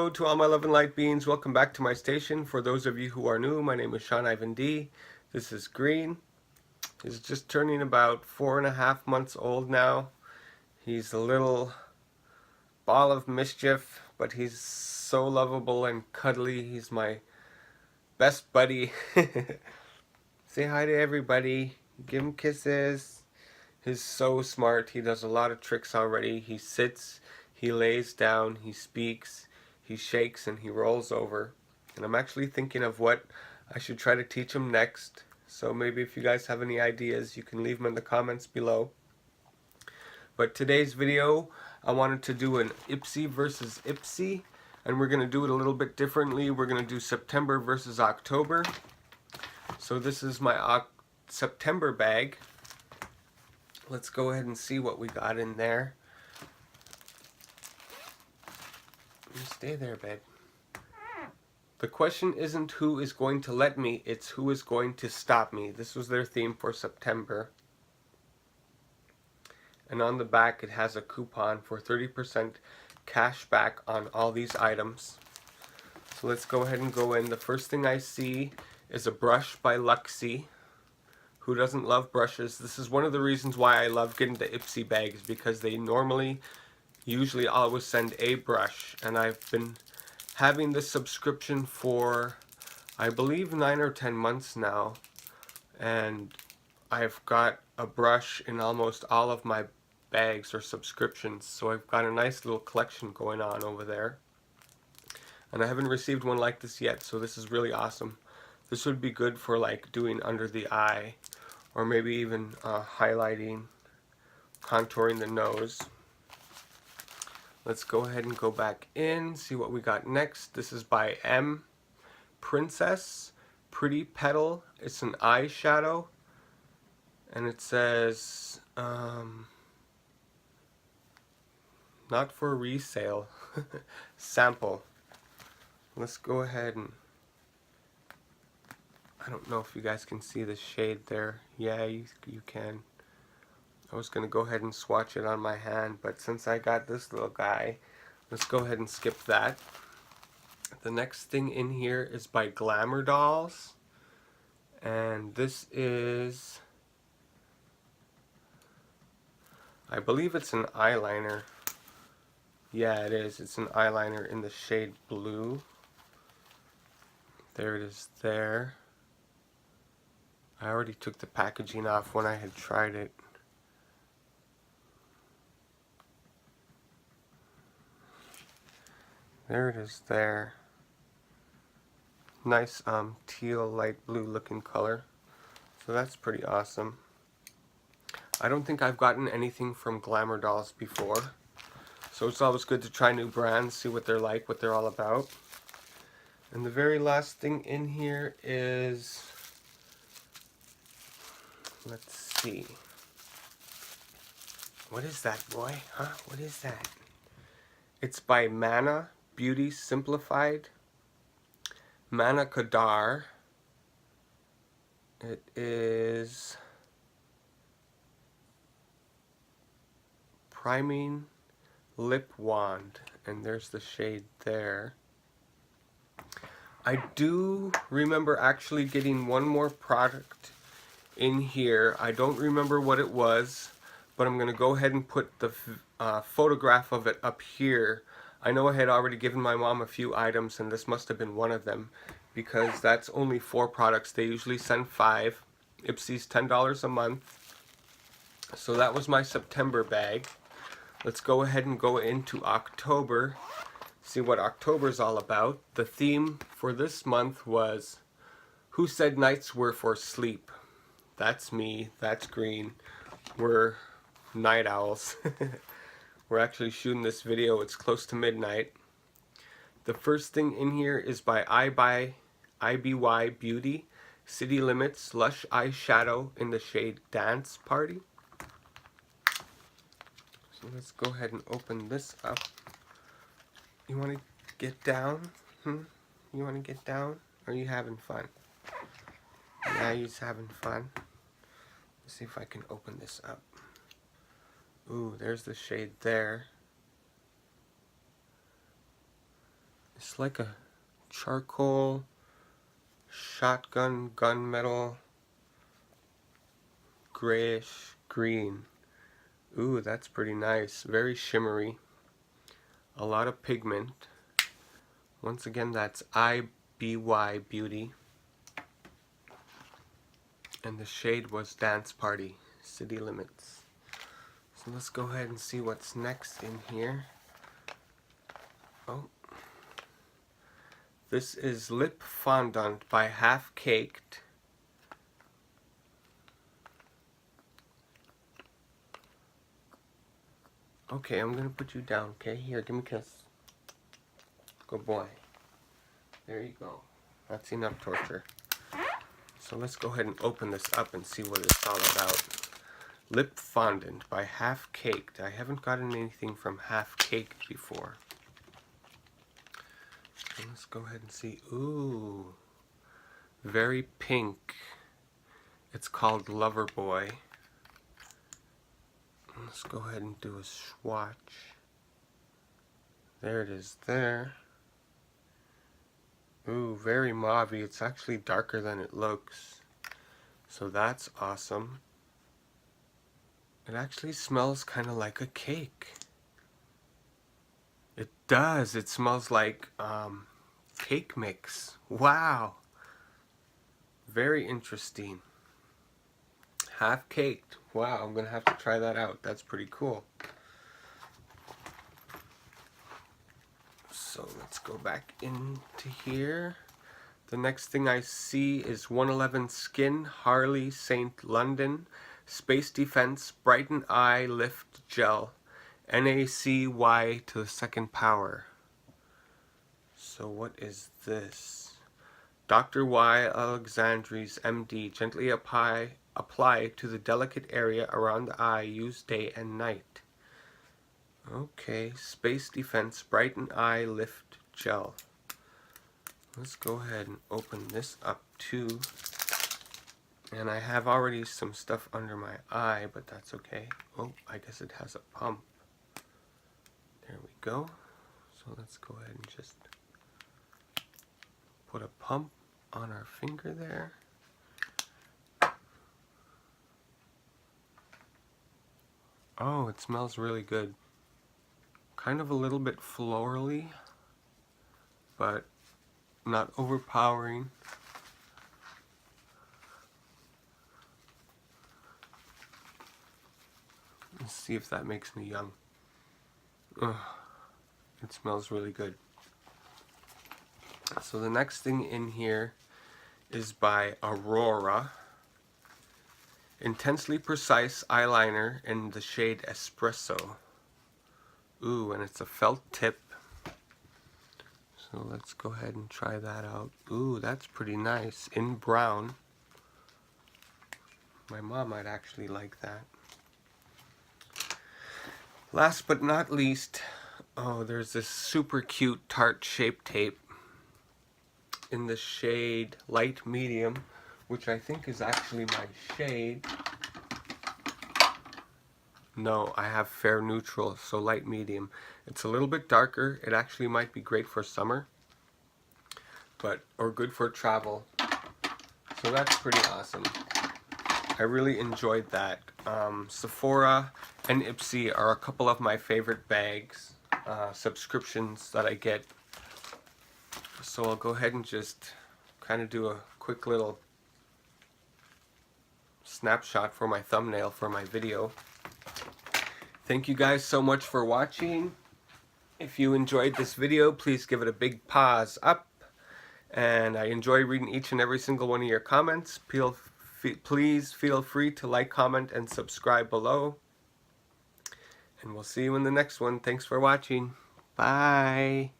Hello to all my love and light beings. Welcome back to my station. For those of you who are new, my name is Sean Ivan D. This is Green. He's just turning about 4.5 months old now. He's a little ball of mischief, but he's so lovable and cuddly. He's my best buddy. Say hi to everybody. Give him kisses. He's so smart. He does a lot of tricks already. He sits, he lays down, he speaks, he shakes, and he rolls over. And I'm actually thinking of what I should try to teach him next. So maybe if you guys have any ideas, you can leave them in the comments below. But today's video, I wanted to do an IPSY versus IPSY. And we're going to do it a little bit differently. We're going to do September versus October. So this is my September bag. Let's go ahead and see what we got in there. You stay there, babe. The question isn't who is going to let me, it's who is going to stop me. This was their theme for September. And on the back it has a coupon for 30% cash back on all these items. So let's go ahead and go in. The first thing I see is a brush by Luxie. Who doesn't love brushes? This is one of the reasons why I love getting the IPSY bags, because they usually always send a brush, and I've been having this subscription for I believe 9 or 10 months now, and I've got a brush in almost all of my bags or subscriptions, so I've got a nice little collection going on over there, and I haven't received one like this yet, so this is really awesome. This would be good for like doing under the eye, or maybe even highlighting, contouring the nose. Let's go ahead and go back in, see what we got next. This is by M. Princess, Pretty Petal. It's an eyeshadow, and it says, not for resale, sample. Let's go ahead and, I don't know if you guys can see the shade there. Yeah, you can. I was going to go ahead and swatch it on my hand, but since I got this little guy, let's go ahead and skip that. The next thing in here is by Glamour Dolls, and this is, I believe it's an eyeliner. Yeah, it is. It's an eyeliner in the shade blue. There it is there. I already took the packaging off when I had tried it. There it is there. Nice teal light blue looking color. So that's pretty awesome. I don't think I've gotten anything from Glamour Dolls before. So it's always good to try new brands, see what they're like, what they're all about. And the very last thing in here is, let's see. What is that, boy? Huh? What is that? It's by Mana Beauty Simplified. Mana Kadar. It is Priming Lip Wand. And there's the shade there. I do remember actually getting one more product in here. I don't remember what it was, but I'm going to go ahead and put the photograph of it up here. I know I had already given my mom a few items, and this must have been one of them, because that's only 4 products. They usually send 5. IPSY's $10 a month. So that was my September bag. Let's go ahead and go into October, see what October's all about. The theme for this month was, who said nights were for sleep? That's me, that's Green. We're night owls. We're actually shooting this video, it's close to midnight. The first thing in here is by IPSY Beauty, City Limits Lush Eyeshadow in the shade Dance Party. So let's go ahead and open this up. You want to get down? You want to get down? Or are you having fun? Yeah, he's having fun. Let's see if I can open this up. Ooh, there's the shade there. It's like a charcoal shotgun gunmetal grayish green. Ooh, that's pretty nice. Very shimmery. A lot of pigment. Once again, that's IBY Beauty. And the shade was Dance Party, City Limits. So let's go ahead and see what's next in here. Oh. This is Lip Fondant by Half Caked. Okay, I'm gonna put you down, okay? Here, give me a kiss. Good boy. There you go. That's enough torture. So let's go ahead and open this up and see what it's all about. Lip Fondant by Half Caked. I haven't gotten anything from Half Caked before. So let's go ahead and see. Ooh. Very pink. It's called Loverboy. Let's go ahead and do a swatch. There it is there. Ooh, very mauvey. It's actually darker than it looks. So that's awesome. It actually smells kind of like a cake. It does. It smells like cake mix. Wow. Very interesting. Half Caked. Wow, I'm going to have to try that out. That's pretty cool. So let's go back into here. The next thing I see is 111 Skin Harley St. London Space Defense Brighten Eye Lift Gel. NaCy to the second power. So what is this? Dr. Y. Alexandries, MD. Gently apply to the delicate area around the eye. Use day and night. Okay, Space Defense Brighten Eye Lift Gel. Let's go ahead and open this up too. And I have already some stuff under my eye, but that's okay. Oh, I guess it has a pump. There we go. So let's go ahead and just put a pump on our finger there. Oh, it smells really good. Kind of a little bit florally, but not overpowering. Let's see if that makes me young. Ugh, it smells really good. So the next thing in here is by Aurora. Intensely Precise Eyeliner in the shade Espresso. Ooh, and it's a felt tip. So let's go ahead and try that out. Ooh, that's pretty nice. In brown. My mom might actually like that. Last but not least, oh, there's this super cute Tarte Shape Tape in the shade Light Medium, which I think is actually my shade. No, I have Fair Neutral, so Light Medium. It's a little bit darker. It actually might be great for summer, or good for travel. So that's pretty awesome. I really enjoyed that. Sephora and IPSY are a couple of my favorite bags, subscriptions that I get. So I'll go ahead and just kind of do a quick little snapshot for my thumbnail for my video. Thank you guys so much for watching. If you enjoyed this video, please give it a big paws up. And I enjoy reading each and every single one of your comments. Please feel free to like, comment, and subscribe below. And we'll see you in the next one. Thanks for watching. Bye.